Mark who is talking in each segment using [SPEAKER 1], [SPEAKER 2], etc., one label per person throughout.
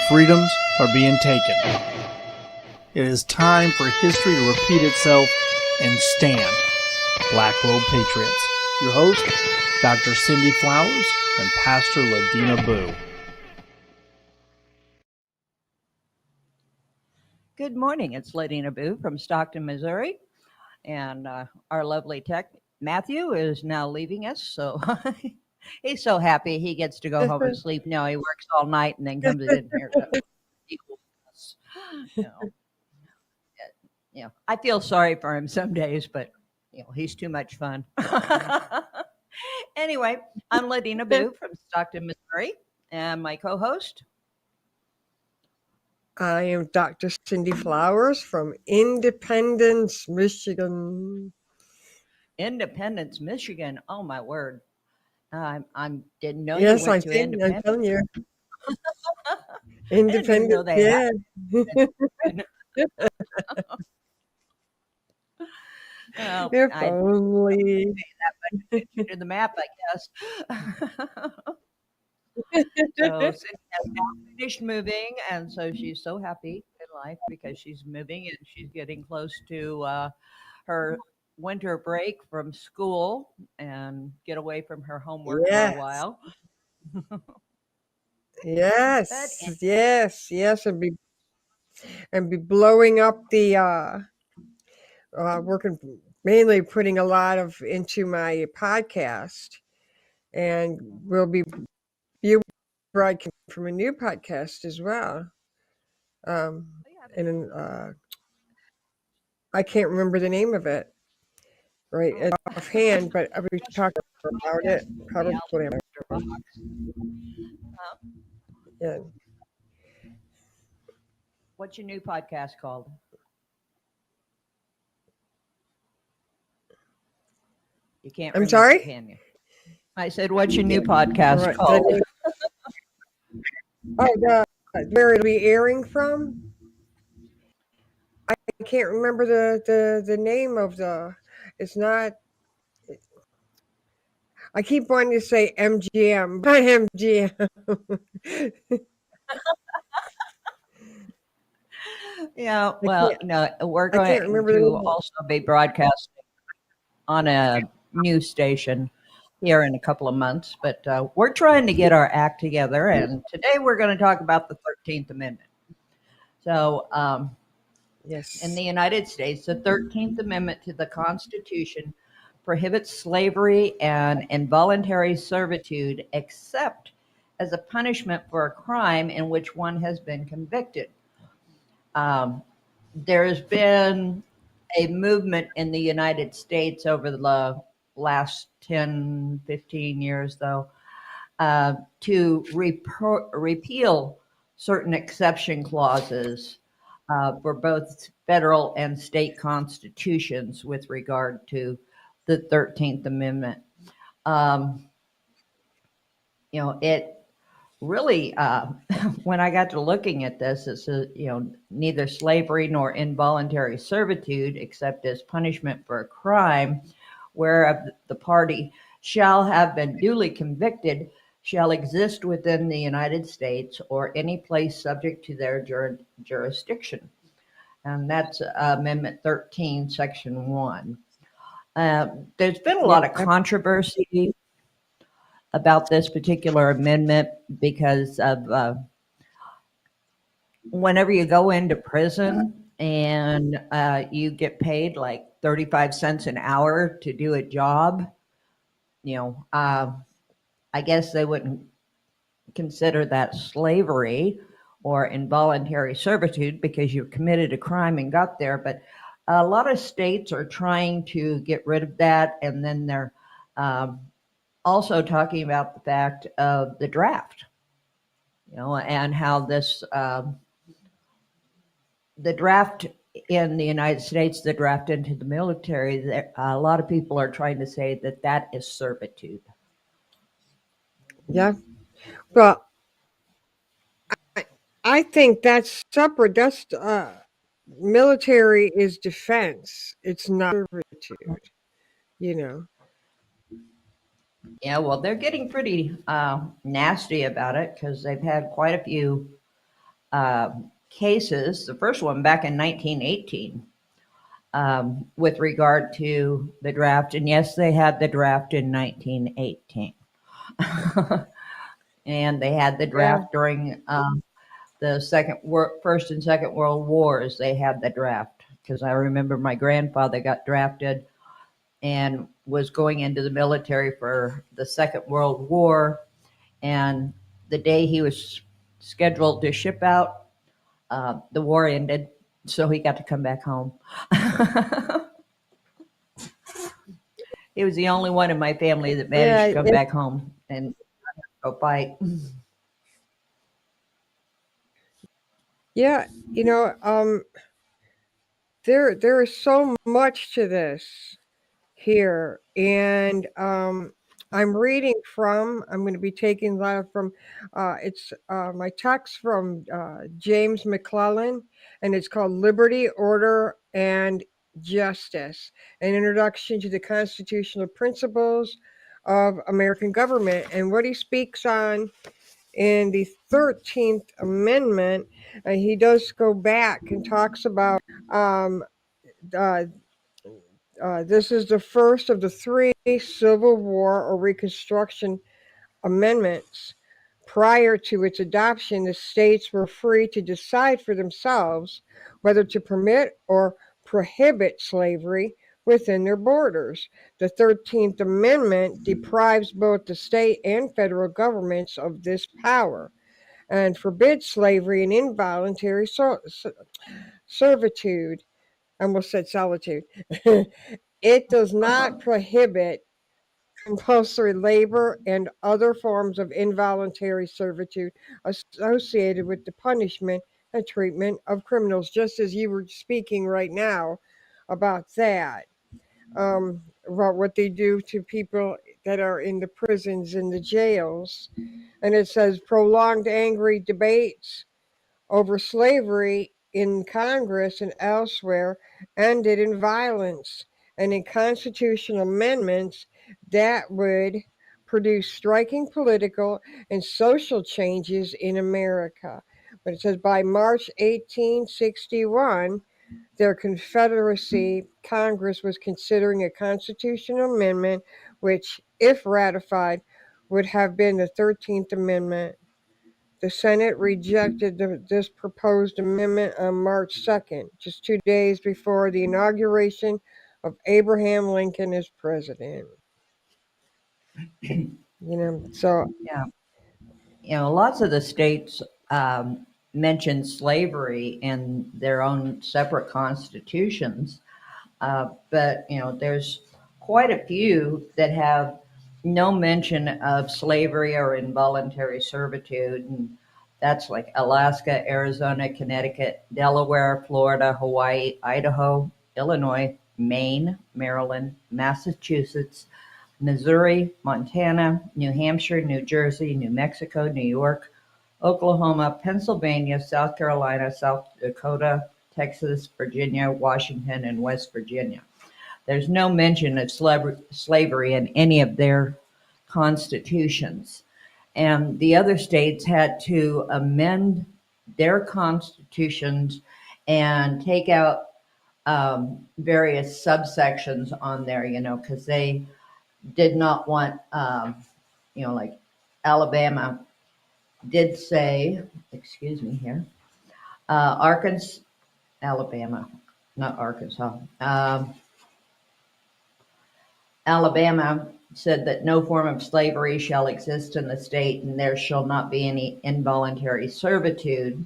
[SPEAKER 1] freedoms are being taken. It is time for history to repeat itself and stand. Black Robe Patriots. Your host, Dr. Cindy Flowers and Pastor Ladina Boo.
[SPEAKER 2] Good morning. It's Ladina Boo from Stockton, Missouri. And our lovely tech, Matthew, is now leaving us. So he's so happy he gets to go home and sleep. No, he works all night and then comes in here to deal with us. I feel sorry for him some days, but he's too much fun. Anyway, I'm Ladina Boo from Stockton, Missouri, and my co-host.
[SPEAKER 3] I am Dr. Cindy Flowers from Independence, Michigan.
[SPEAKER 2] Independence, Michigan. Oh my word! I didn't know
[SPEAKER 3] Yes,
[SPEAKER 2] you went
[SPEAKER 3] I
[SPEAKER 2] to
[SPEAKER 3] did.
[SPEAKER 2] Independence.
[SPEAKER 3] I'm telling you.
[SPEAKER 2] I didn't even know
[SPEAKER 3] Independence,
[SPEAKER 2] they had. Well,
[SPEAKER 3] if
[SPEAKER 2] I
[SPEAKER 3] only.
[SPEAKER 2] that much attention to the map, I guess. So Cindy has now finished moving, and so she's so happy in life because she's moving and she's getting close to her winter break from school and get away from her homework for a
[SPEAKER 3] Yes,
[SPEAKER 2] while. But
[SPEAKER 3] yes, and be blowing up the working mainly putting a lot of into my podcast, and we'll be broadcasting from a new podcast as well. And I can't remember the name of it right offhand, but I will talk about it probably. Yeah.
[SPEAKER 2] What's your new podcast called? You can't
[SPEAKER 3] I'm
[SPEAKER 2] remember,
[SPEAKER 3] sorry?
[SPEAKER 2] can you? I said, what's your new podcast
[SPEAKER 3] Right,
[SPEAKER 2] called?
[SPEAKER 3] where it'll be airing from? I can't remember the name of the. It's not. I keep wanting to say MGM, not MGM.
[SPEAKER 2] Yeah,
[SPEAKER 3] I
[SPEAKER 2] well,
[SPEAKER 3] can't.
[SPEAKER 2] we're
[SPEAKER 3] I can't
[SPEAKER 2] going
[SPEAKER 3] remember the
[SPEAKER 2] to
[SPEAKER 3] name.
[SPEAKER 2] also be broadcasting on a news station here in a couple of months, but we're trying to get our act together, and today we're going to talk about the 13th Amendment. So, in the
[SPEAKER 3] Yes.
[SPEAKER 2] United States, the 13th Amendment to the Constitution prohibits slavery and involuntary servitude except as a punishment for a crime in which one has been convicted. Um, there's been a movement in the United States over the last 10, 15 years, though, to repeal certain exception clauses for both federal and state constitutions with regard to the 13th Amendment. Um, it really, when I got to looking at this, it says, neither slavery nor involuntary servitude, except as punishment for a crime, whereof the party shall have been duly convicted, shall exist within the United States or any place subject to their jurisdiction. And that's Amendment 13, Section 1. There's been a lot of
[SPEAKER 3] Yeah.
[SPEAKER 2] controversy about this particular amendment because of whenever you go into prison and you get paid like 35 cents an hour to do a job, I guess they wouldn't consider that slavery or involuntary servitude because you committed a crime and got there. But a lot of states are trying to get rid of that, and then they're also talking about the fact of the draft, and how this the draft in the United States, the draft into the military, a lot of people are trying to say that that is servitude.
[SPEAKER 3] Yeah. Well, I think that's separate. That's military is defense. It's not servitude. You know.
[SPEAKER 2] Yeah, well, they're getting pretty nasty about it because they've had quite a few cases, the first one back in 1918, with regard to the draft. And yes, they had the draft in 1918. And they had the
[SPEAKER 3] Yeah.
[SPEAKER 2] draft during the First and Second World Wars. They had the draft because I remember my grandfather got drafted and was going into the military for the Second World War. And the day he was scheduled to ship out, the war ended, so he got to come back home. He was the only one in my family that managed to
[SPEAKER 3] Yeah.
[SPEAKER 2] come back home and go fight.
[SPEAKER 3] Yeah. You know, there is so much to this here, and I'm reading from. I'm going to be taking a lot from. It's my text from James McClellan, and it's called "Liberty, Order, and Justice: An Introduction to the Constitutional Principles of American Government." And what he speaks on in the 13th Amendment, he does go back and talks about. Uh, this is the first of the three Civil War or Reconstruction amendments. Prior to its adoption, the states were free to decide for themselves whether to permit or prohibit slavery within their borders. The 13th Amendment deprives both the state and federal governments of this power and forbids slavery and involuntary servitude. I almost said solitude. It does not prohibit compulsory labor and other forms of involuntary servitude associated with the punishment and treatment of criminals, just as you were speaking right now about that, about what they do to people that are in the prisons and the jails. And it says prolonged angry debates over slavery in Congress and elsewhere ended in violence and in constitutional amendments that would produce striking political and social changes in America. But it says by March 1861, their Confederacy Congress was considering a constitutional amendment which, if ratified, would have been the 13th Amendment. The Senate rejected this proposed amendment on March 2nd, just 2 days before the inauguration of Abraham Lincoln as president. So
[SPEAKER 2] Yeah. Lots of the states mention slavery in their own separate constitutions. But there's quite a few that have no mention of slavery or involuntary servitude, and that's like Alaska, Arizona, Connecticut, Delaware, Florida, Hawaii, Idaho, Illinois, Maine, Maryland, Massachusetts, Missouri, Montana, New Hampshire, New Jersey, New Mexico, New York, Oklahoma, Pennsylvania, South Carolina, South Dakota, Texas, Virginia, Washington, and West Virginia. There's no mention of slavery in any of their constitutions. And the other states had to amend their constitutions and take out various subsections on there, because they did not want, like Alabama did say, excuse me here, Arkansas, Alabama, not Arkansas. Alabama said that no form of slavery shall exist in the state, and there shall not be any involuntary servitude.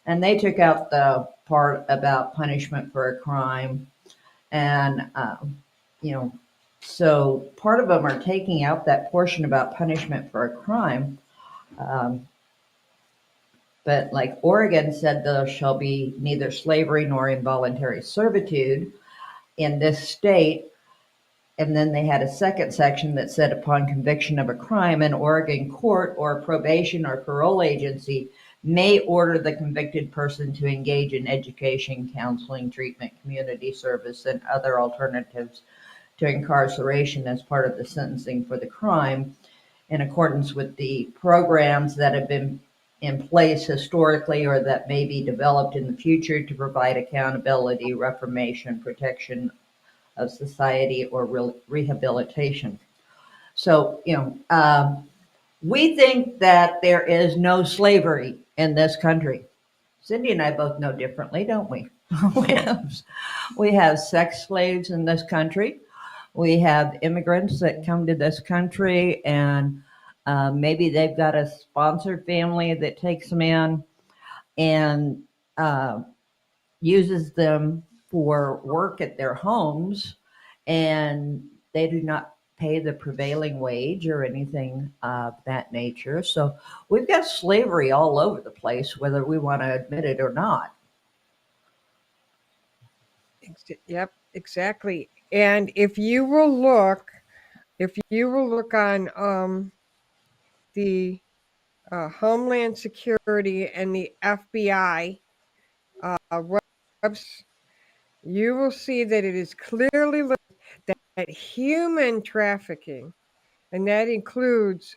[SPEAKER 2] And they took out the part about punishment for a crime. And, so part of them are taking out that portion about punishment for a crime. But like Oregon said, there shall be neither slavery nor involuntary servitude in this state. And then they had a second section that said upon conviction of a crime, an Oregon court or probation or parole agency may order the convicted person to engage in education, counseling, treatment, community service, and other alternatives to incarceration as part of the sentencing for the crime in accordance with the programs that have been in place historically or that may be developed in the future to provide accountability, reformation, protection of society, or rehabilitation. So, we think that there is no slavery in this country. Cindy and I both know differently, don't we? we, have, we have sex slaves in this country. We have immigrants that come to this country and maybe they've got a sponsored family that takes them in and uh, uses them for work at their homes, and they do not pay the prevailing wage or anything of that nature. So we've got slavery all over the place, whether we want to admit it or not.
[SPEAKER 3] Yep, exactly. And if you will look on the Homeland Security and the FBI webs, you will see that it is clearly listed that human trafficking, and that includes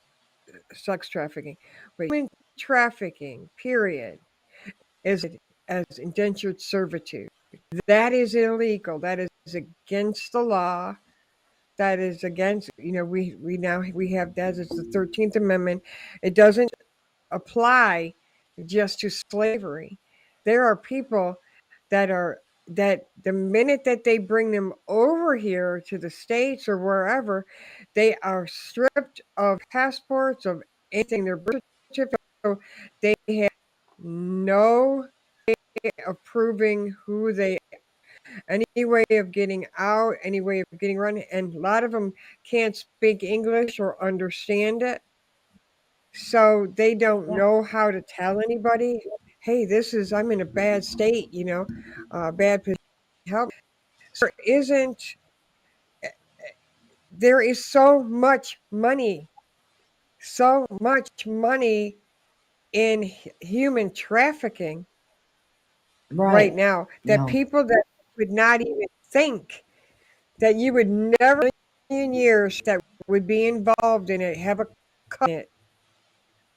[SPEAKER 3] sex trafficking, but human trafficking, period, is as indentured servitude. That is illegal. That is against the law. That is against, we have that as the 13th Amendment. It doesn't apply just to slavery. There are people that the minute that they bring them over here to the States or wherever, they are stripped of passports, of anything, their birth certificate. So they have no way of proving who they, any way of getting out, any way of getting around, and a lot of them can't speak English or understand it. So they don't
[SPEAKER 2] Yeah.
[SPEAKER 3] know how to tell anybody, hey, I'm in a bad state, bad position, help. So there is so much money in human trafficking right
[SPEAKER 2] Right.
[SPEAKER 3] now that
[SPEAKER 2] No.
[SPEAKER 3] people that would not even think that you would never in years that would be involved in it, have a cut in it,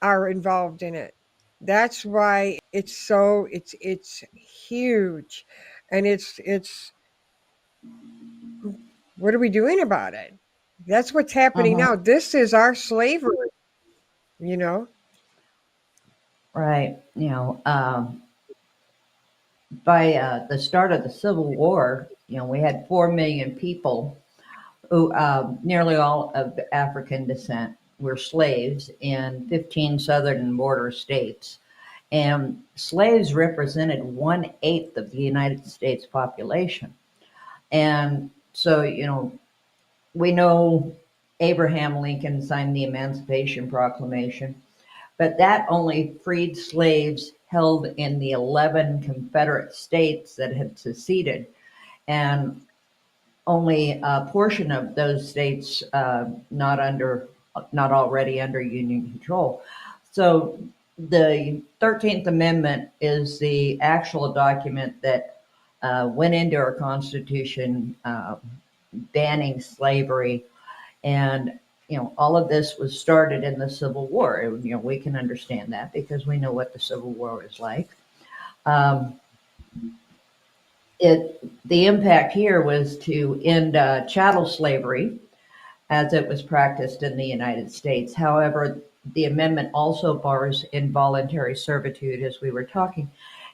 [SPEAKER 3] are involved in it. That's why it's huge, and it's what are we doing about it? That's what's happening
[SPEAKER 2] Uh-huh.
[SPEAKER 3] now. This is our slavery, you know.
[SPEAKER 2] Right. By the start of the Civil War, we had 4 million people who, nearly all of African descent, were slaves in 15 southern border states. And slaves represented 1/8 of the United States population. And so, we know Abraham Lincoln signed the Emancipation Proclamation, but that only freed slaves held in the 11 Confederate states that had seceded. And only a portion of those states not already under Union control. So the 13th Amendment is the actual document that went into our Constitution banning slavery, and all of this was started in the Civil War. We can understand that because we know what the Civil War was like. Um, the impact here was to end chattel slavery as it was practiced in the United States. However, the amendment also bars involuntary servitude, as we were talking,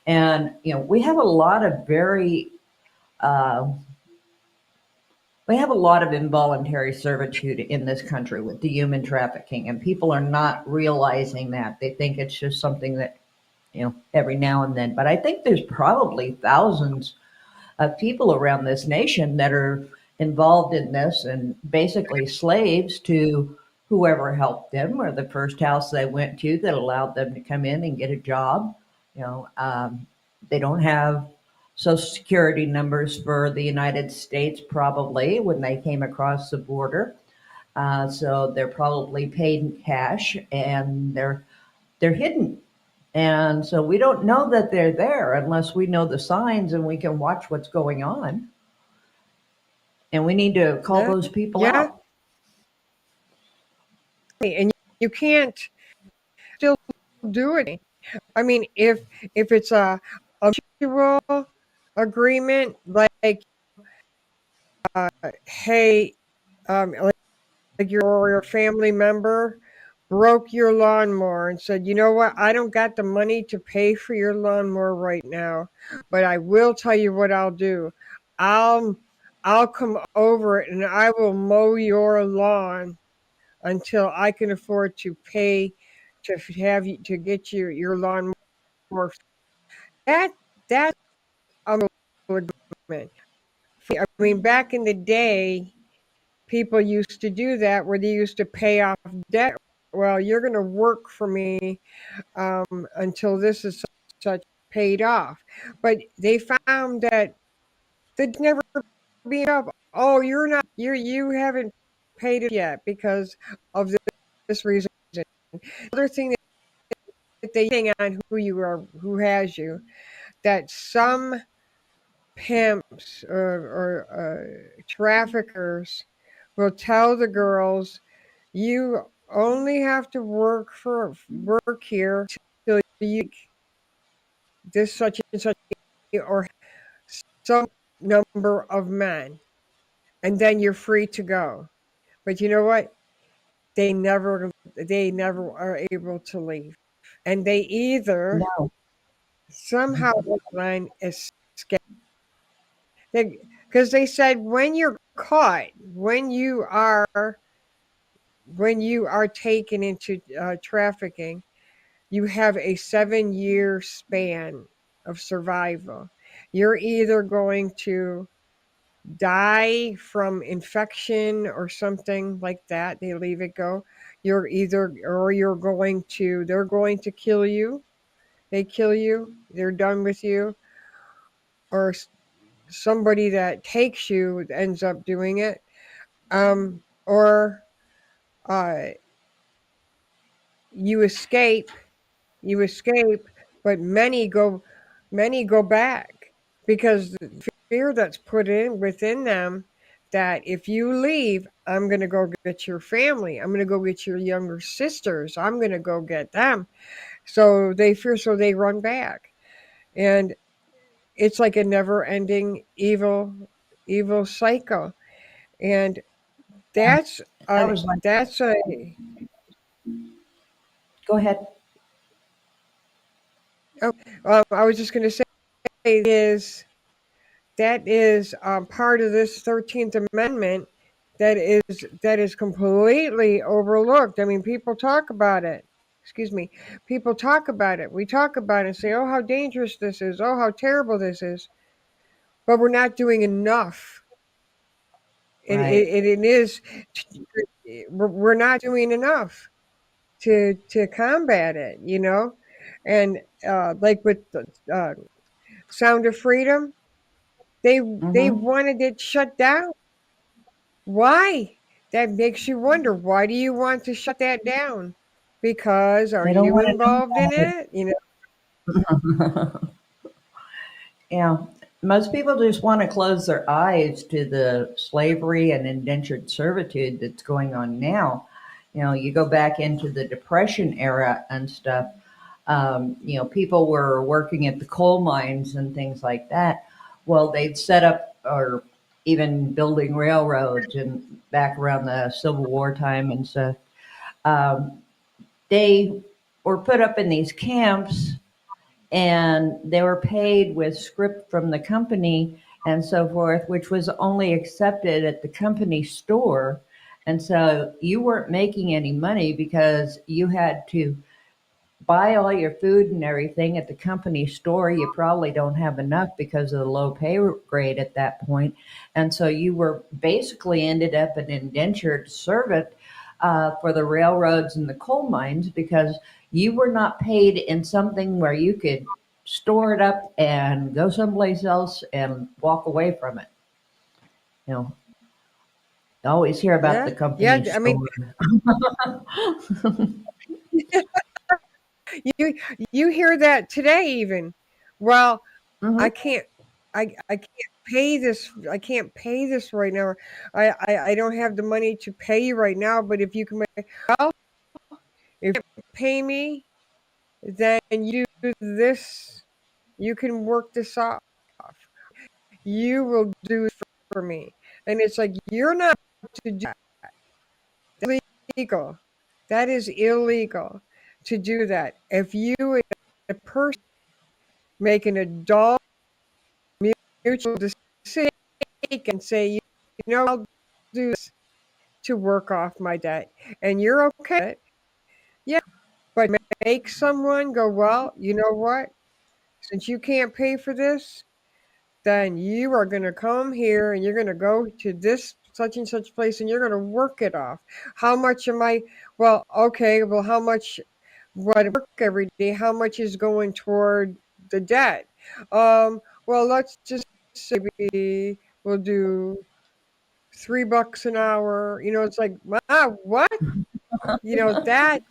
[SPEAKER 2] and we have a lot of uh, involuntary servitude in this country with the human trafficking, and people are not realizing that. They think it's just something that every now and then. But I think there's probably thousands of people around this nation that are involved in this and basically slaves to whoever helped them or the first house they went to that allowed them to come in and get a job. They don't have social security numbers for the United States probably when they came across the border. So they're probably paid in cash and they're hidden, and so we don't know that they're there unless we know the signs and we can watch what's going on. And we need to call
[SPEAKER 3] Yeah,
[SPEAKER 2] those people
[SPEAKER 3] yeah,
[SPEAKER 2] out.
[SPEAKER 3] and you can't still. do it. I mean, if it's a mutual agreement, like hey, like your family member broke your lawnmower and said, you know what, I don't got the money to pay for your lawnmower right now, but I will tell you what I'll do. I'll I'll come over and I will mow your lawn until I can afford to pay to have you to get your lawnmower. That that's a mutual agreement. I mean, back in the day, people used to do that where they used to pay off debt. Well, you're going to work for me until this is such paid off. But they found that they'd never be enough. Oh, you haven't paid it yet because of this reason. Other thing that they hang on who you are, who has you, that some pimps or traffickers will tell the girls, you only have to work here till you this such and such or some number of men, and then you're free to go. But you know what? They never are able to leave, and they either
[SPEAKER 2] No.
[SPEAKER 3] somehow line escape. Because they said when you're caught, when you are taken into trafficking, you have a 7-year span of survival. You're either going to die from infection or something like that. They leave it go. They're going to kill you. They kill you. They're done with you. Or somebody that takes you ends up doing it. Or uh, you escape you escape, but many go back because the fear that's put in within them that if you leave, I'm going to go get your family. I'm going to go get your younger sisters. I'm going to go get them. So they fear, so they run back. And it's like a never-ending evil cycle. And that's
[SPEAKER 2] That
[SPEAKER 3] a
[SPEAKER 2] was like,
[SPEAKER 3] that's a
[SPEAKER 2] go ahead.
[SPEAKER 3] oh, I was just going to say is that is part of this 13th Amendment that is completely overlooked. I mean, people talk about it. Excuse me. People talk about it. We talk about it and say, "Oh, how dangerous this is! Oh, how terrible this is!" But we're not doing enough.
[SPEAKER 2] Right.
[SPEAKER 3] It is. We're not doing enough to combat it. And like with the Sound of Freedom, they
[SPEAKER 2] Mm-hmm.
[SPEAKER 3] wanted it shut down. Why? That makes you wonder, why do you want to shut that down? Because are
[SPEAKER 2] They don't
[SPEAKER 3] you
[SPEAKER 2] want to know
[SPEAKER 3] involved in it?
[SPEAKER 2] about it. Yeah. Most people just want to close their eyes to the slavery and indentured servitude that's going on now. You go back into the Depression era and stuff. People were working at the coal mines and things like that. Well, they'd set up or even building railroads and back around the Civil War time and stuff. Um, they were put up in these camps and they were paid with script from the company and so forth, which was only accepted at the company store. And so you weren't making any money because you had to buy all your food and everything at the company store. You probably don't have enough because of the low pay grade at that point. And so you were basically ended up an indentured servant for the railroads and the coal mines because you were not paid in something where you could store it up and go someplace else and walk away from it. You know, I always hear about
[SPEAKER 3] Yeah,
[SPEAKER 2] the
[SPEAKER 3] yeah.
[SPEAKER 2] company
[SPEAKER 3] I mean,
[SPEAKER 2] store.
[SPEAKER 3] you you hear that today even. Well, I
[SPEAKER 2] Hmm.
[SPEAKER 3] can't. I can't pay this. I can't pay this right now. I don't have the money to pay you right now. But if you can, well, if you pay me, then you do this. You can work this off. You will do this for me. And it's like, you're not to do that. That's illegal. That is illegal to do that. If you and a person make an adult mutual decision and say, I'll do this to work off my debt, and you're okay with it, yeah, but make someone go, well, you know what? Since you can't pay for this, then you are going to come here and you're going to go to this such and such place and you're going to work it off. How much am I? Well, okay. Well, how much? What I work every day? How much is going toward the debt? Well, let's just say we'll do $3 an hour. It's like, what? That's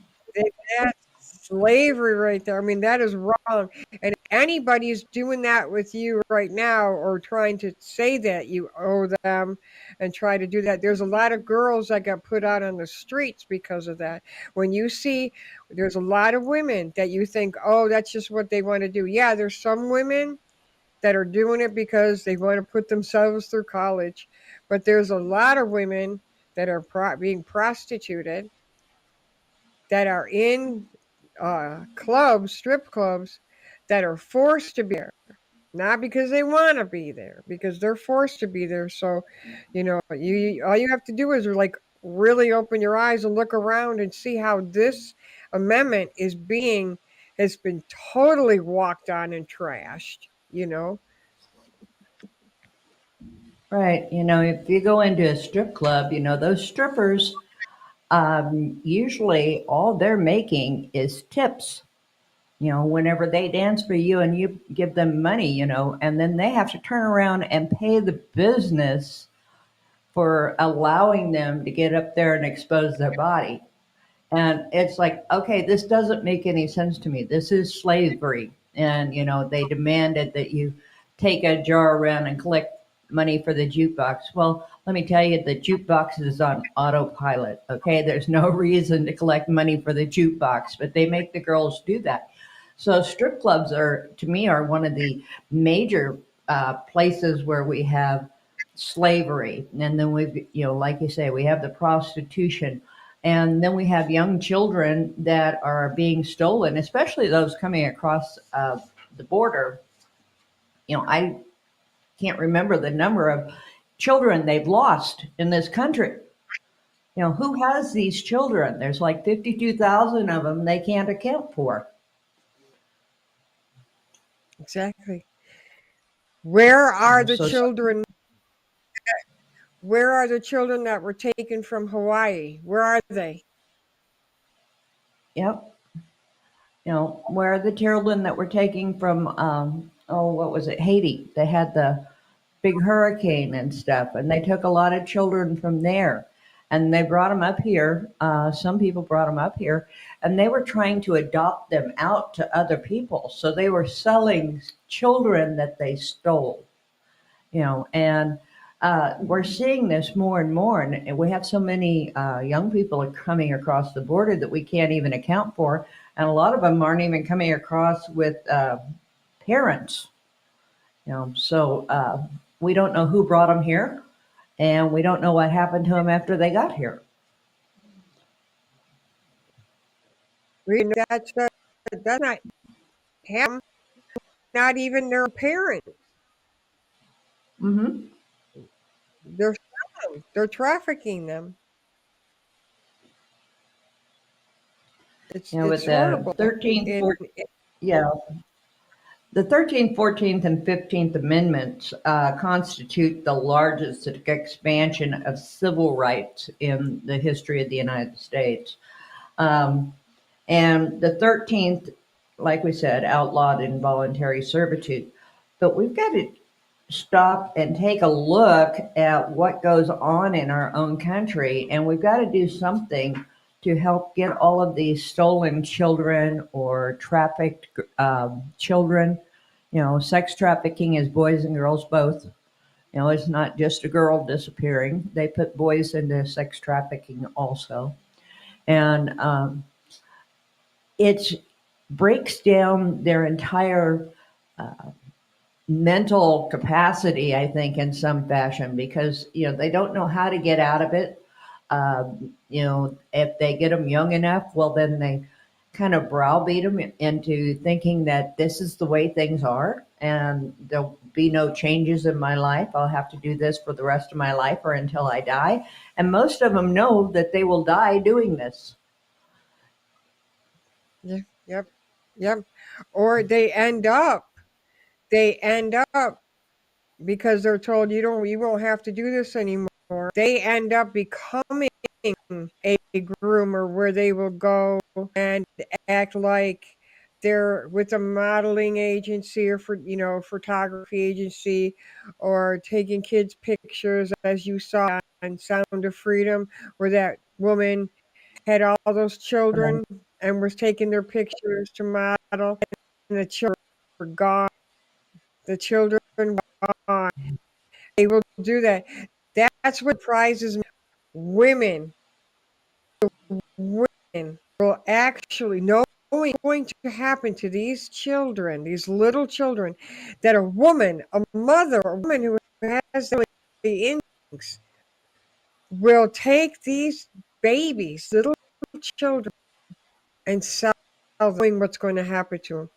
[SPEAKER 3] slavery right there. I mean, that is wrong. And if anybody's doing that with you right now or trying to say that you owe them and try to do that, there's a lot of girls that got put out on the streets because of that. When you see there's a lot of women that you think, oh, that's just what they want to do. Yeah, there's some women that are doing it because they want to put themselves through college. But there's a lot of women that are being prostituted, that are in clubs, strip clubs, that are forced to be there, not because they want to be there, because they're forced to be there. So, you all you have to do is like really open your eyes and look around and see how this amendment has been totally walked on and trashed.
[SPEAKER 2] Right. If you go into a strip club, those strippers, usually all they're making is tips. Whenever they dance for you and you give them money, and then they have to turn around and pay the business for allowing them to get up there and expose their body. And it's like, okay, this doesn't make any sense to me. This is slavery. And, they demanded that you take a jar around and collect money for the jukebox. Well, let me tell you, the jukebox is on autopilot. Okay. There's no reason to collect money for the jukebox, but they make the girls do that. So strip clubs to me, are one of the major places where we have slavery. And then we've, like you say, we have the prostitution. And then we have young children that are being stolen, especially those coming across the border. I can't remember the number of children they've lost in this country. Who has these children? There's like 52,000 of them they can't account for.
[SPEAKER 3] Exactly. Where are the
[SPEAKER 2] So,
[SPEAKER 3] children? Where are the children that were taken from Hawaii? Where are they?
[SPEAKER 2] yep. Where are the children that were taken from, what was it, Haiti? They had the big hurricane and stuff, and they took a lot of children from there. And they brought them up here. Some people brought them up here, and they were trying to adopt them out to other people. So they were selling children that they stole, and we're seeing this more and more. And we have so many young people are coming across the border that we can't even account for. And a lot of them aren't even coming across with parents, so we don't know who brought them here, and we don't know what happened to them after they got here.
[SPEAKER 3] That's not him. Not even their parents.
[SPEAKER 2] Mm-hmm.
[SPEAKER 3] They're selling them. They're trafficking them.
[SPEAKER 2] With
[SPEAKER 3] It's
[SPEAKER 2] the
[SPEAKER 3] horrible.
[SPEAKER 2] 13th, yeah, the 13th, 14th, and 15th Amendments constitute the largest expansion of civil rights in the history of the United States. Um, and the 13th, like we said, outlawed involuntary servitude. But we've got to stop and take a look at what goes on in our own country, and we've got to do something to help get all of these stolen children or trafficked children. Sex trafficking is boys and girls both. It's not just a girl disappearing. They put boys into sex trafficking also. And it's breaks down their entire mental capacity, I think, in some fashion, because they don't know how to get out of it. If they get them young enough, well, then they kind of browbeat them into thinking that this is the way things are, and there'll be no changes in my life. I'll have to do this for the rest of my life or until I die. And most of them know that they will die doing this.
[SPEAKER 3] Yeah, yep, yep. Or they end up because they're told you won't have to do this anymore. They end up becoming a groomer where they will go and act like they're with a modeling agency or photography agency, or taking kids pictures, as you saw on Sound of Freedom, where that woman had all those children and was taking their pictures to model, and the children were gone. The children were gone. They will do that. That's what surprises me. Women, women will actually knowing what's going to happen to these children, these little children, that a woman, a mother, a woman who has the instincts will take these babies, little children, and sell them, knowing what's going to happen to them.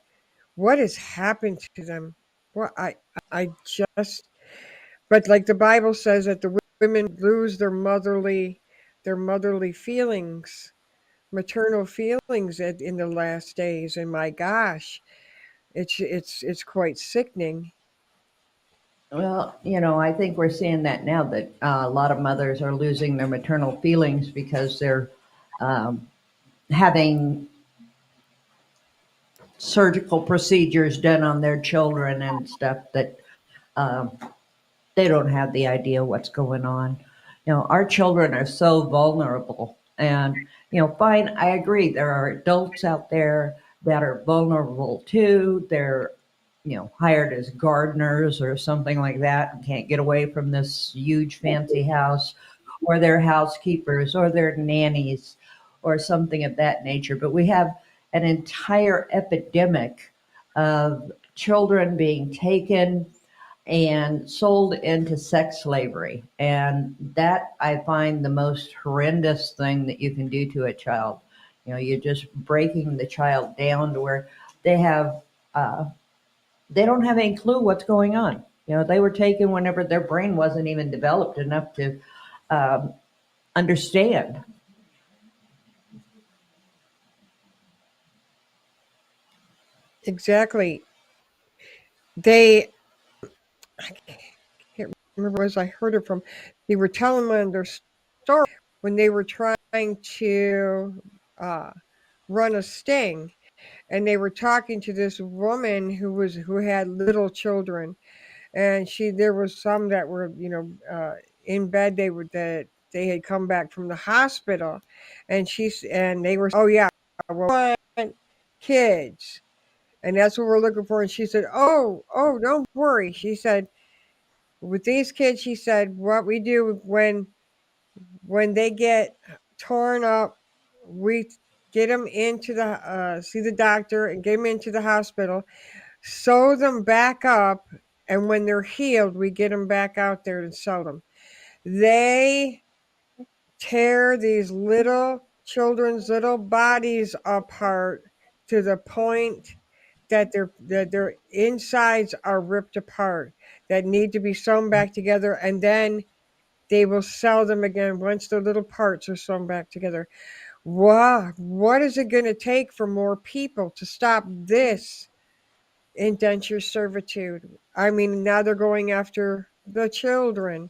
[SPEAKER 3] What has happened to them? What I just But like the Bible says that the women lose their motherly feelings, maternal feelings in the last days. And my gosh, it's quite sickening.
[SPEAKER 2] Well, I think we're seeing that now, that a lot of mothers are losing their maternal feelings because they're um, having surgical procedures done on their children and stuff that um, they don't have the idea what's going on. Our children are so vulnerable. And, fine, I agree. There are adults out there that are vulnerable too. They're, hired as gardeners or something like that and can't get away from this huge fancy house, or they're housekeepers or they're nannies or something of that nature. But we have an entire epidemic of children being taken and sold into sex slavery. And that I find the most horrendous thing that you can do to a child. You're just breaking the child down to where they have, uh, they don't have any clue what's going on. They were taken whenever their brain wasn't even developed enough to um, understand.
[SPEAKER 3] Exactly. They I can't remember as I heard it from. They were telling one of their story when they were trying to uh, run a sting, and they were talking to this woman who had little children, and there was some that were in bed. They had come back from the hospital, and they were, oh yeah, well, we want kids, and that's what we're looking for. And she said, oh, don't worry. She said, with these kids, she said, what we do when they get torn up, we get them into the see the doctor and get them into the hospital, sew them back up, and when they're healed, we get them back out there and sell them. They tear these little children's little bodies apart to the point that their insides are ripped apart, that need to be sewn back together, and then they will sell them again once the little parts are sewn back together. Wow, what is it going to take for more people to stop this indenture servitude? I mean, now they're going after the children.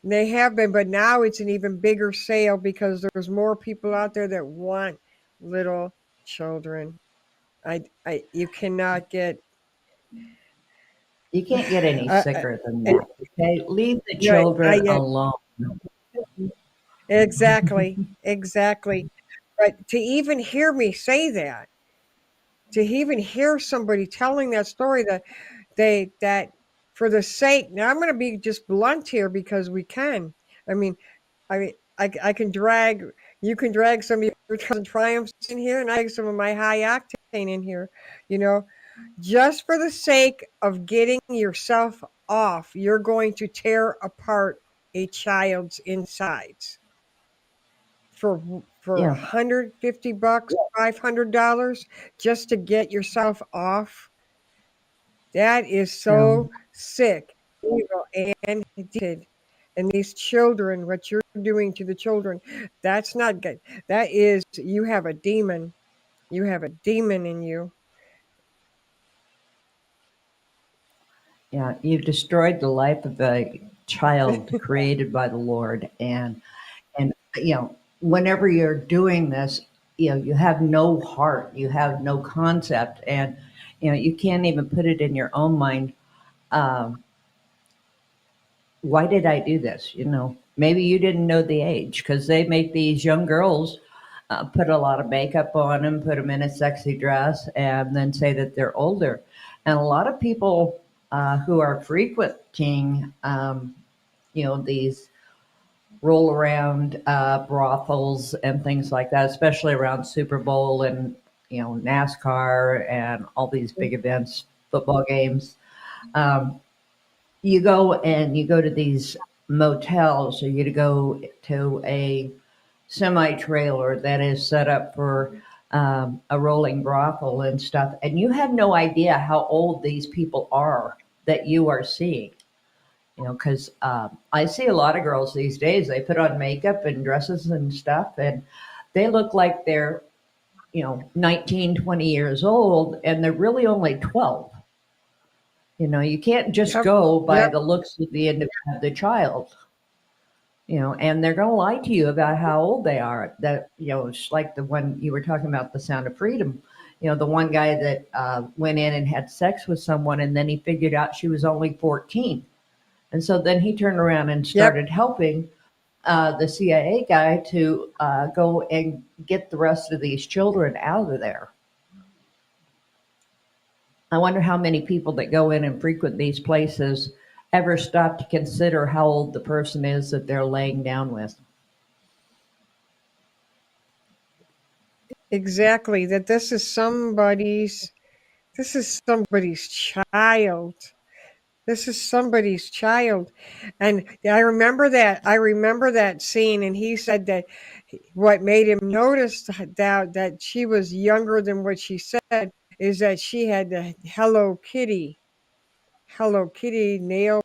[SPEAKER 3] They have been, but now it's an even bigger sale because there's more people out there that want little children. You cannot get.
[SPEAKER 2] You can't get any
[SPEAKER 3] Uh,
[SPEAKER 2] sicker than
[SPEAKER 3] uh,
[SPEAKER 2] that. Okay, leave the
[SPEAKER 3] yeah,
[SPEAKER 2] children
[SPEAKER 3] yeah,
[SPEAKER 2] alone.
[SPEAKER 3] exactly, exactly. But to even hear me say that, to even hear somebody telling that story, that for the sake, now I'm going to be just blunt here because we can. I mean, I can drag, you can drag some of your triumphs in here, and I drag some of my high octane. in here, you know, just for the sake of getting yourself off, you're going to tear apart a child's insides for
[SPEAKER 2] Yeah,
[SPEAKER 3] $150, $500 just to get yourself off. That is
[SPEAKER 2] yeah,
[SPEAKER 3] so sick, evil, and addicted. And these children, what you're doing to the children, that's not good. That is, you have a demon. You have a demon in you.
[SPEAKER 2] yeah. You've destroyed the life of a child created by the Lord, and whenever you're doing this, you have no heart, you have no concept, and you can't even put it in your own mind. Um, why did I do this? Maybe you didn't know the age because they make these young girls put a lot of makeup on them, put them in a sexy dress, and then say that they're older. And a lot of people who are frequenting, these roll around brothels and things like that, especially around Super Bowl and NASCAR and all these big events, football games. Um, you go to these motels, or you go to a semi trailer that is set up for a rolling brothel and stuff, and you have no idea how old these people are that you are seeing. Because I see a lot of girls these days, they put on makeup and dresses and stuff, and they look like they're 19, 20 years old, and they're really only 12. You can't just
[SPEAKER 3] Yep.
[SPEAKER 2] go by
[SPEAKER 3] Yep.
[SPEAKER 2] the looks of the child. And they're going to lie to you about how old they are. That it's like the one you were talking about, The Sound of Freedom. The one guy that went in and had sex with someone, and then he figured out she was only 14, and so then he turned around and
[SPEAKER 3] Yep.
[SPEAKER 2] started helping the CIA guy to go and get the rest of these children out of there. I wonder how many people that go in and frequent these places ever stop to consider how old the person is that they're laying down with.
[SPEAKER 3] Exactly. That this is somebody's child. This is somebody's child. And I remember that scene, and he said that what made him notice that she was younger than what she said is that she had the Hello Kitty nail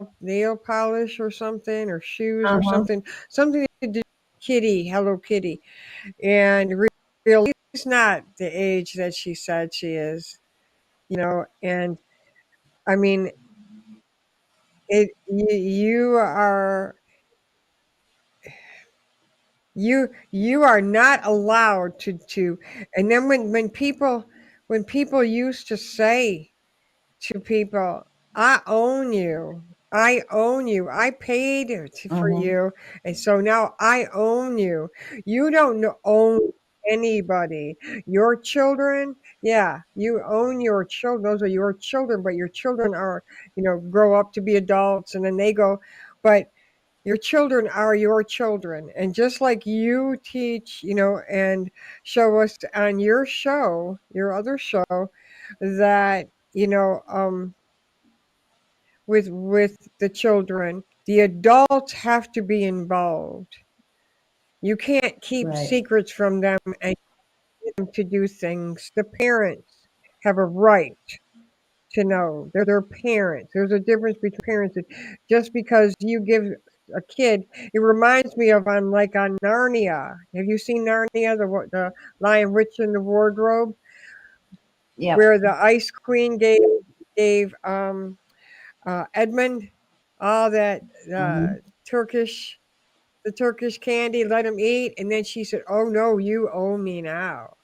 [SPEAKER 3] polish or something, or shoes or
[SPEAKER 2] Uh-huh.
[SPEAKER 3] something to do with Kitty, Hello Kitty. And really she's not the age that she said she is, and I mean, you are not allowed to. And then when people used to say to people, I paid for
[SPEAKER 2] Uh-huh.
[SPEAKER 3] you, and so now I own you. You don't own anybody. Your children, yeah, you own your children. Those are your children, but your children are, grow up to be adults, and then they go, but your children are your children. And just like you teach, and show us on your other show, that, with the children, the adults have to be involved. You can't keep
[SPEAKER 2] Right.
[SPEAKER 3] secrets from them and get them to do things. The parents have a right to know. They're their parents. There's a difference between parents. Just because you give a kid, it reminds me of on Narnia. Have you seen Narnia, the Lion, Witch, and the Wardrobe,
[SPEAKER 2] Yep.
[SPEAKER 3] where the Ice Queen gave Edmund all that
[SPEAKER 2] Hmm.
[SPEAKER 3] Turkish the Turkish candy, let him eat, and then she said, "Oh no, you owe me now.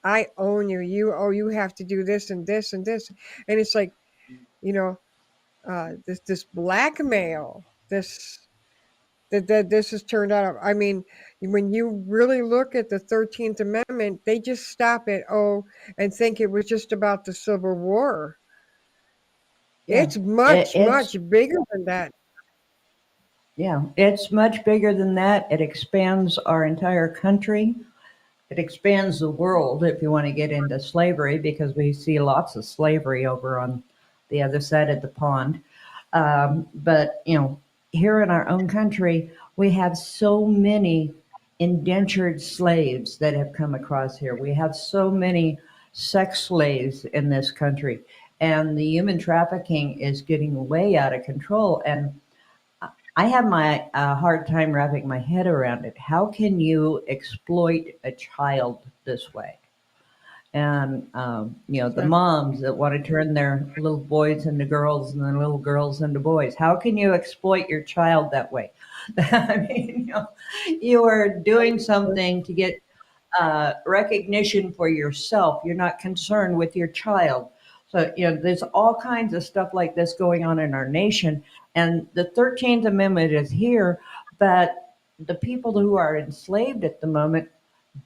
[SPEAKER 3] I own you. You have to do this and this and this." And it's like, you know, this blackmail, that this has turned out. I mean, when you really look at the 13th Amendment, they just stop at and think it was just about the Civil War.
[SPEAKER 2] Yeah.
[SPEAKER 3] It's
[SPEAKER 2] It,
[SPEAKER 3] much,
[SPEAKER 2] it's
[SPEAKER 3] much bigger than that.
[SPEAKER 2] yeah, it's much bigger than that. It expands our entire country. it expands the world if you want to get into slavery, because we see lots of slavery over on the other side of the pond. But here in our own country, we have so many indentured slaves that have come across here. We have so many sex slaves in this country, and the human trafficking is getting way out of control. And I have my hard time wrapping my head around it. How can you exploit a child this way? And the
[SPEAKER 3] Yeah,
[SPEAKER 2] moms that want to turn their little boys into girls and their little girls into boys. How can you exploit your child that way? I mean, you are doing something to get recognition for yourself. You're not concerned with your child. So, there's all kinds of stuff like this going on in our nation. And the 13th Amendment is here, but the people who are enslaved at the moment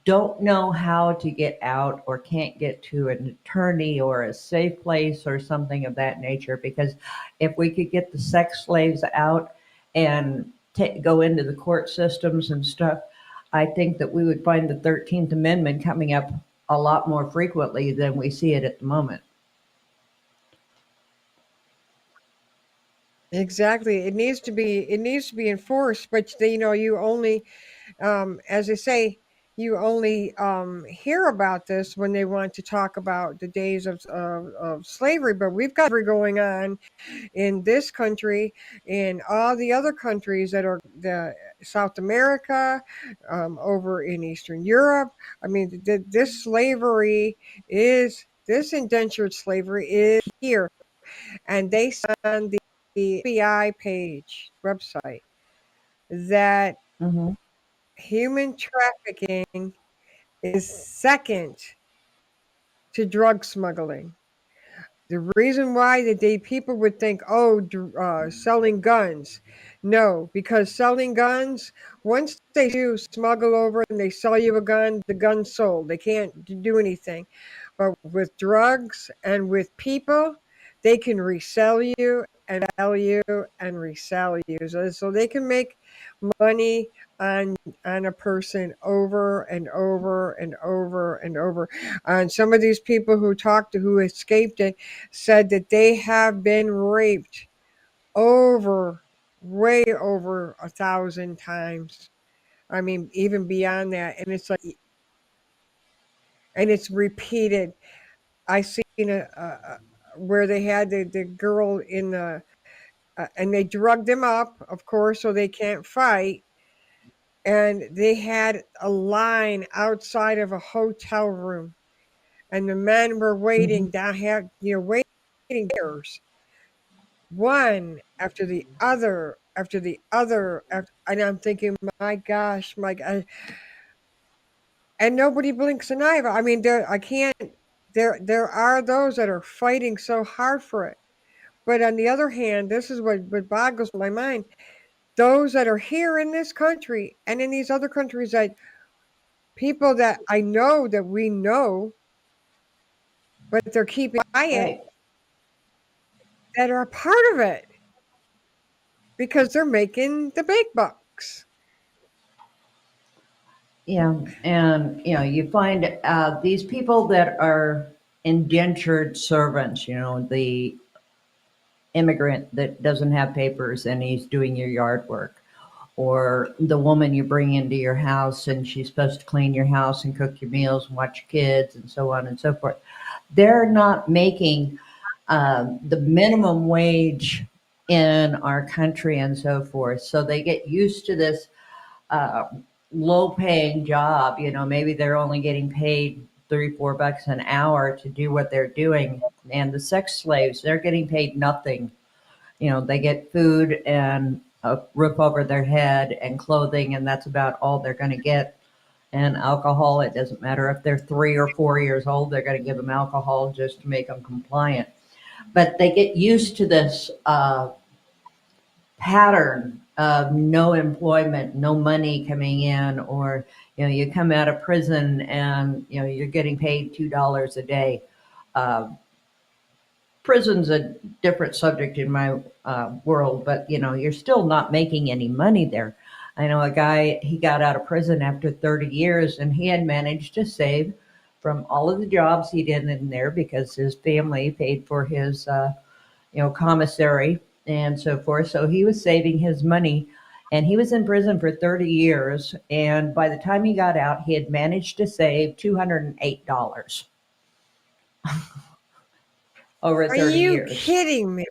[SPEAKER 2] don't know how to get out or can't get to an attorney or a safe place or something of that nature. Because if we could get the sex slaves out and go into the court systems and stuff, I think that we would find the 13th Amendment coming up a lot more frequently than we see it at the moment.
[SPEAKER 3] exactly. It needs to be enforced, but you only, as I say, you only hear about this when they want to talk about the days of slavery. But we've got slavery going on in this country, in all the other countries that are the South America, over in Eastern Europe. I mean, this indentured slavery is here, and they say on the FBI page website that
[SPEAKER 2] Hmm.
[SPEAKER 3] human trafficking is second to drug smuggling. The reason why that people would think, oh, selling guns. No, because selling guns, once they do smuggle over and they sell you a gun, the gun's sold. They can't do anything. But with drugs and with people, they can resell you and sell you and resell you. So they can make money on a person over and over and over and over. And some of these people who escaped it said that they have been raped over, way over 1,000 times. I mean, even beyond that. And it's like, and it's repeated. I seen where they had the girl in the, and they drugged them up, of course, so they can't fight. And they had a line outside of a hotel room, and the men were
[SPEAKER 2] Hmm.
[SPEAKER 3] waiting down, waiting years, one after the other after the other and I'm thinking, my gosh, my god. And nobody blinks an eye. I mean, I can't, there are those that are fighting so hard for it, but on the other hand, this is what boggles my mind. Those that are here in this country and in these other countries, that people that I know, that we know, but they're keeping quiet,
[SPEAKER 2] Right.
[SPEAKER 3] that are a part of it because they're making the big bucks.
[SPEAKER 2] Yeah. And, you find these people that are indentured servants, the immigrant that doesn't have papers and he's doing your yard work, or the woman you bring into your house and she's supposed to clean your house and cook your meals and watch your kids and so on and so forth. They're not making the minimum wage in our country and so forth. So they get used to this uh, low paying job. Maybe they're only getting paid 3 4 bucks an hour to do what they're doing. And the sex slaves, they're getting paid nothing. They get food and a roof over their head and clothing, and that's about all they're going to get. And alcohol, it doesn't matter if they're 3 or 4 years old, they're going to give them alcohol just to make them compliant. But they get used to this pattern of no employment, no money coming in, or you come out of prison and you're getting paid $2 a day. Uh, Prison's a different subject in my world, but you're still not making any money there. I know a guy, he got out of prison after 30 years and he had managed to save from all of the jobs he did in there because his family paid for his, commissary and so forth. So he was saving his money and he was in prison for 30 years. And by the time he got out, he had managed to save $208 over
[SPEAKER 3] Are
[SPEAKER 2] 30
[SPEAKER 3] you
[SPEAKER 2] years.
[SPEAKER 3] kidding me?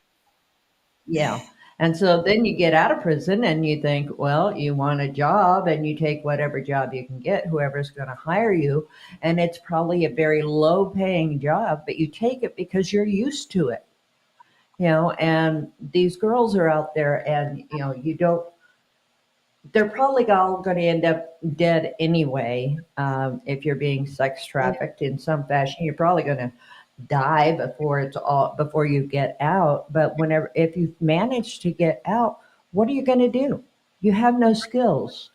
[SPEAKER 2] Yeah. And so then you get out of prison and you think, well, you want a job and you take whatever job you can get, whoever's going to hire you. And it's probably a very low paying job, but you take it because you're used to it, and these girls are out there and, you don't, they're probably all going to end up dead anyway. If you're being sex
[SPEAKER 3] Yeah,
[SPEAKER 2] trafficked in some fashion, you're probably going to die before you get out. But whenever if you manage to get out, what are you going to do? You have no skills.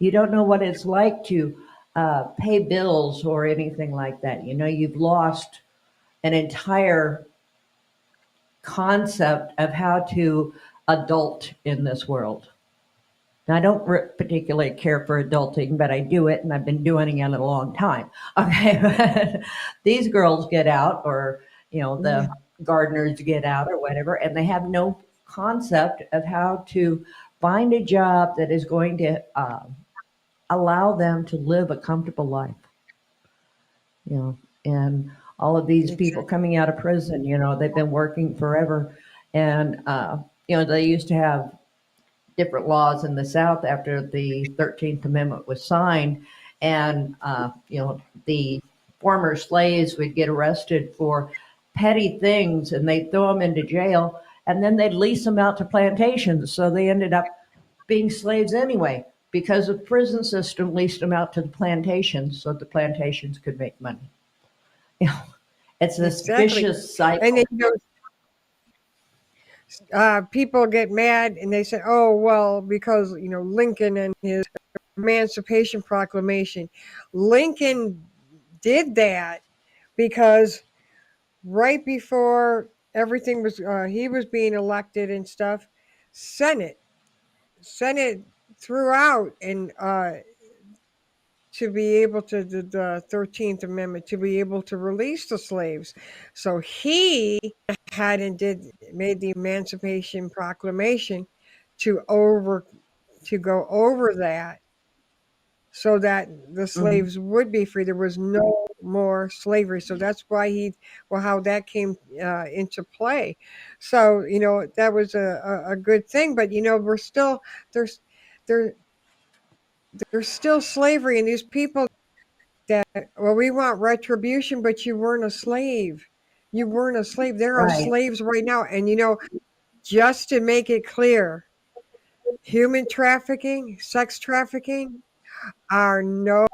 [SPEAKER 2] You don't know what it's like to pay bills or anything like that. You've lost an entire concept of how to adult in this world. Now, I don't particularly care for adulting, but I do it, and I've been doing it a long time. Okay, but these girls get out, or
[SPEAKER 3] yeah,
[SPEAKER 2] the gardeners get out, or whatever, and they have no concept of how to find a job that is going to allow them to live a comfortable life. You know, and all of these people
[SPEAKER 3] exactly.
[SPEAKER 2] coming out of prison, they've been working forever, and they used to have different laws in the South after the 13th Amendment was signed. And, the former slaves would get arrested for petty things and they'd throw them into jail and then they'd lease them out to plantations. So they ended up being slaves anyway because the prison system leased them out to the plantations so the plantations could make money. You know, it's this
[SPEAKER 3] Exactly.
[SPEAKER 2] vicious
[SPEAKER 3] And then
[SPEAKER 2] cycle.
[SPEAKER 3] people get mad and they say, "Oh, well, because Lincoln and his Emancipation Proclamation." Lincoln did that because right before everything was he was being elected and stuff, Senate Senate threw out and to be able to the 13th Amendment to be able to release the slaves. So he had and did made the Emancipation Proclamation to over to go over that so that the
[SPEAKER 2] Mhm.
[SPEAKER 3] slaves would be free. There was no more slavery. So that's why how that came into play. So, that was a good thing. But, we're still, there's, there, there's still slavery. And these people that, well, we want retribution, but you weren't a slave. You weren't a slave. There are
[SPEAKER 2] Right,
[SPEAKER 3] slaves right now. And, just to make it clear, human trafficking, sex trafficking, are no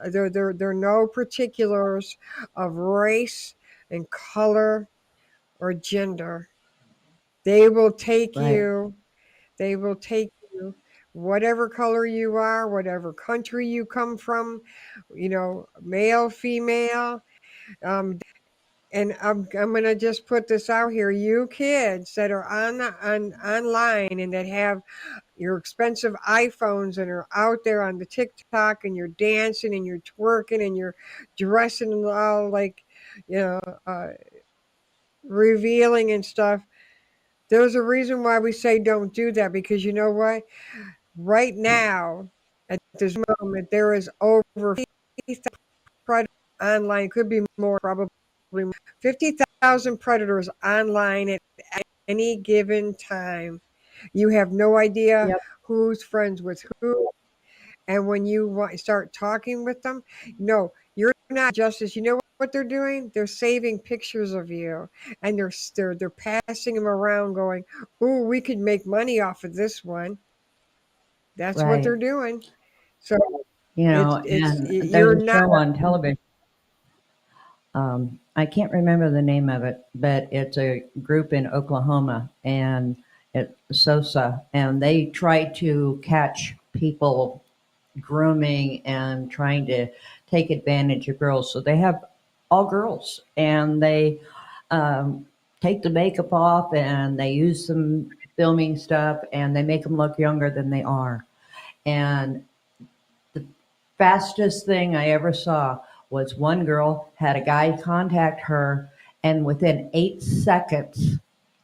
[SPEAKER 3] there are no particulars of race and color or gender. They will take
[SPEAKER 2] right.
[SPEAKER 3] you, they will take you whatever color you are, whatever country you come from, male, female. And I'm gonna just put this out here. You kids that are on online and that have your expensive iPhones and are out there on the TikTok and you're dancing and you're twerking and you're dressing all like, you know, uh, revealing and stuff. There's a reason why we say don't do that because you know what? Right now, at this moment, there is over 50,000 predators online. Could be more, probably more. 50,000 predators online at any given time. You have no idea
[SPEAKER 2] Yep,
[SPEAKER 3] who's friends with who. And when you start talking with them, no, you're not justice. You know what they're doing? They're saving pictures of you, and they're passing them around, going, "Ooh, we could make money off of this one." That's what
[SPEAKER 2] right.
[SPEAKER 3] they're doing. So
[SPEAKER 2] And there's
[SPEAKER 3] you're
[SPEAKER 2] a
[SPEAKER 3] not.
[SPEAKER 2] show on television. I can't remember the name of it, but it's a group in Oklahoma and it's Sosa, and they try to catch people grooming and trying to take advantage of girls. So they have all girls, and they um, take the makeup off, and they use some filming stuff, and they make them look younger than they are. And the fastest thing I ever saw was one girl had a guy contact her, and within 8 seconds,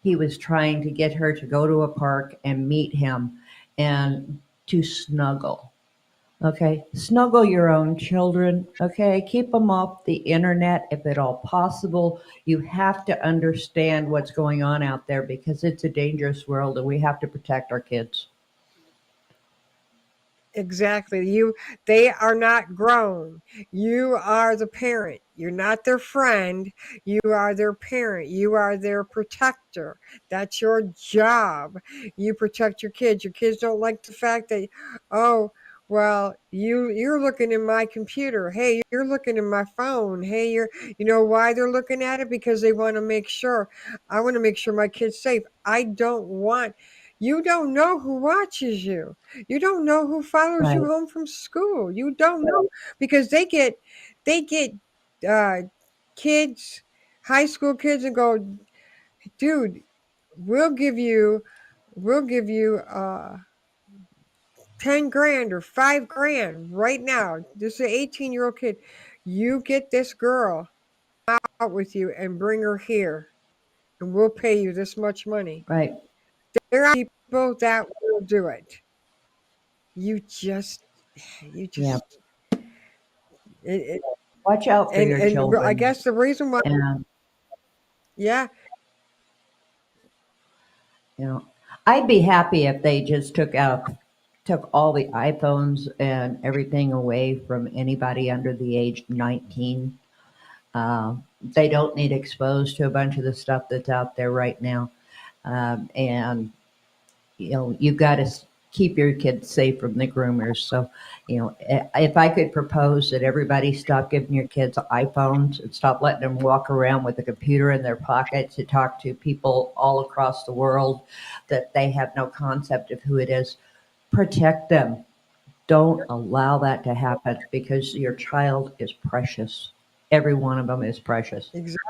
[SPEAKER 2] he was trying to get her to go to a park and meet him and to snuggle. Okay, snuggle your own children. Okay, keep them off the internet if at all possible. You have to understand what's going on out there because it's a dangerous world and we have to protect our kids.
[SPEAKER 3] Exactly. They are not grown. You are the parent. You're not their friend. You are their parent. You are their protector. That's your job. You protect your kids. Your kids don't like the fact that, oh, well, you're looking in my computer. Hey, you're looking in my phone. Hey, you know why they're looking at it? Because they want to make sure. I want to make sure my kid's safe. I don't want you don't know who watches you. You don't know who follows you
[SPEAKER 2] Right,
[SPEAKER 3] home from school. You don't know because they get uh, kids, high school kids, and go, dude, we'll give you we'll give you 10 grand or 5 grand right now. This is an 18-year-old kid. You get this girl out with you and bring her here, and we'll pay you this much money.
[SPEAKER 2] right.
[SPEAKER 3] There are people that will do it. You just you
[SPEAKER 2] Yeah.
[SPEAKER 3] just it,
[SPEAKER 2] Watch out for your
[SPEAKER 3] and I
[SPEAKER 2] children.
[SPEAKER 3] guess the reason why,
[SPEAKER 2] And,
[SPEAKER 3] yeah,
[SPEAKER 2] you know, I'd be happy if they just took all the iPhones and everything away from anybody under the age of 19. They don't need exposed to a bunch of the stuff that's out there right now. And you've got to keep your kids safe from the groomers. So, if I could propose that everybody stop giving your kids iPhones and stop letting them walk around with a computer in their pocket to talk to people all across the world that they have no concept of who it is, protect them. Don't allow that to happen because your child is precious. Every one of them is precious.
[SPEAKER 3] exactly.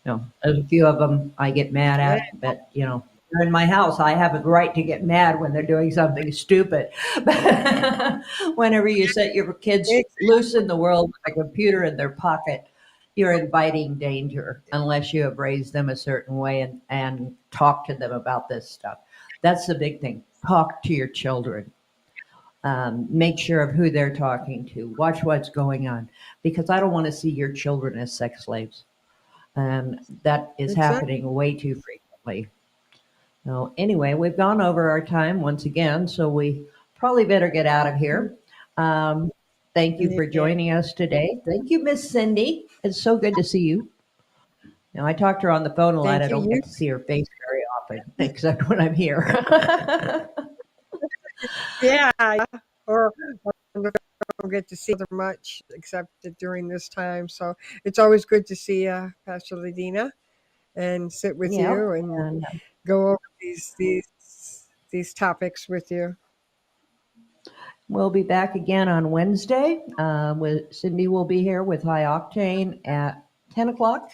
[SPEAKER 2] There's a few of them I get mad
[SPEAKER 3] Yeah,
[SPEAKER 2] at, but they're in my house. I have a right to get mad when they're doing something stupid. But whenever you set your kids
[SPEAKER 3] ex-
[SPEAKER 2] loose in the world with a computer in their pocket, you're inviting danger unless you have raised them a certain way and talk to them about this stuff. That's the big thing. Talk to your children. Make sure of who they're talking to. Watch what's going on because I don't want to see your children as sex slaves. And that is
[SPEAKER 3] exactly.
[SPEAKER 2] happening way too frequently. So, anyway, we've gone over our time once again, so we probably better get out of here. Um, thank you for
[SPEAKER 3] Yeah,
[SPEAKER 2] joining us today. Thank you, Miss Cindy. It's so good to see you. Now, I talk to her on the phone a lot. I
[SPEAKER 3] thank you.
[SPEAKER 2] don't
[SPEAKER 3] You,
[SPEAKER 2] get to see her face very often, except when I'm here.
[SPEAKER 3] yeah, yeah. Or I don't get to see them much except during this time. So it's always good to see Pastor Ladina and sit with
[SPEAKER 2] Yep.
[SPEAKER 3] you and
[SPEAKER 2] And
[SPEAKER 3] go over these topics with you.
[SPEAKER 2] we'll be back again on Wednesday. With Cindy will be here with High Octane at 10 o'clock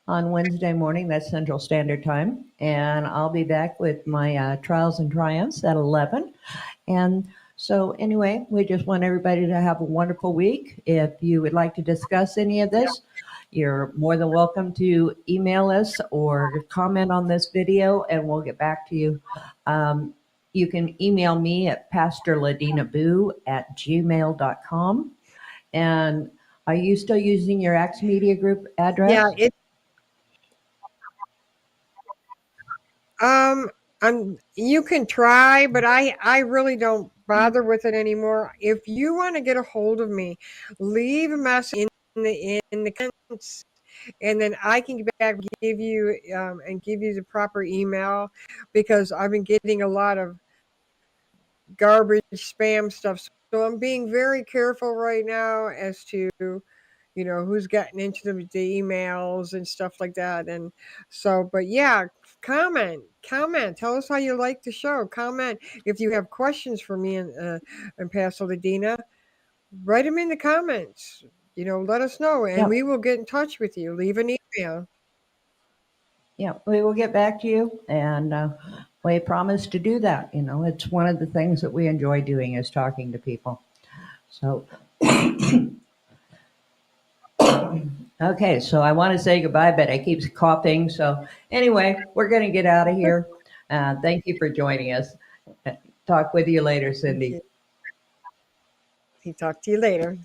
[SPEAKER 2] on Wednesday morning. That's Central Standard Time. And I'll be back with my Trials and Triumphs at 11. And so, anyway, we just want everybody to have a wonderful week. If you would like to discuss any of this, you're more than welcome to email us or comment on this video, and we'll get back to you. Um, you can email me at pastorladinaboo@gmail.com. And are you still using your Axe Media Group
[SPEAKER 3] Yeah,
[SPEAKER 2] address?
[SPEAKER 3] Um, you can try, but I really don't bother with it anymore. If you want to get a hold of me, leave a message in the comments, and then I can get back and give you the proper email because I've been getting a lot of garbage spam stuff. So I'm being very careful right now as to who's gotten into the emails and stuff like that. And so, but yeah, comment, tell us how you like the show. Comment if you have questions for me and Pastor Ladina, write them in the comments. Let us know and
[SPEAKER 2] Yep.
[SPEAKER 3] we will get in touch with you. Leave an email.
[SPEAKER 2] Yeah, we will get back to you. And we promise to do that. It's one of the things that we enjoy doing is talking to people. So, okay, so I want to say goodbye, but I keep coughing. So, anyway, we're going to get out of here. Thank you for joining us. Talk with you later,
[SPEAKER 3] Thank
[SPEAKER 2] Cindy.
[SPEAKER 3] you. Talk to you later.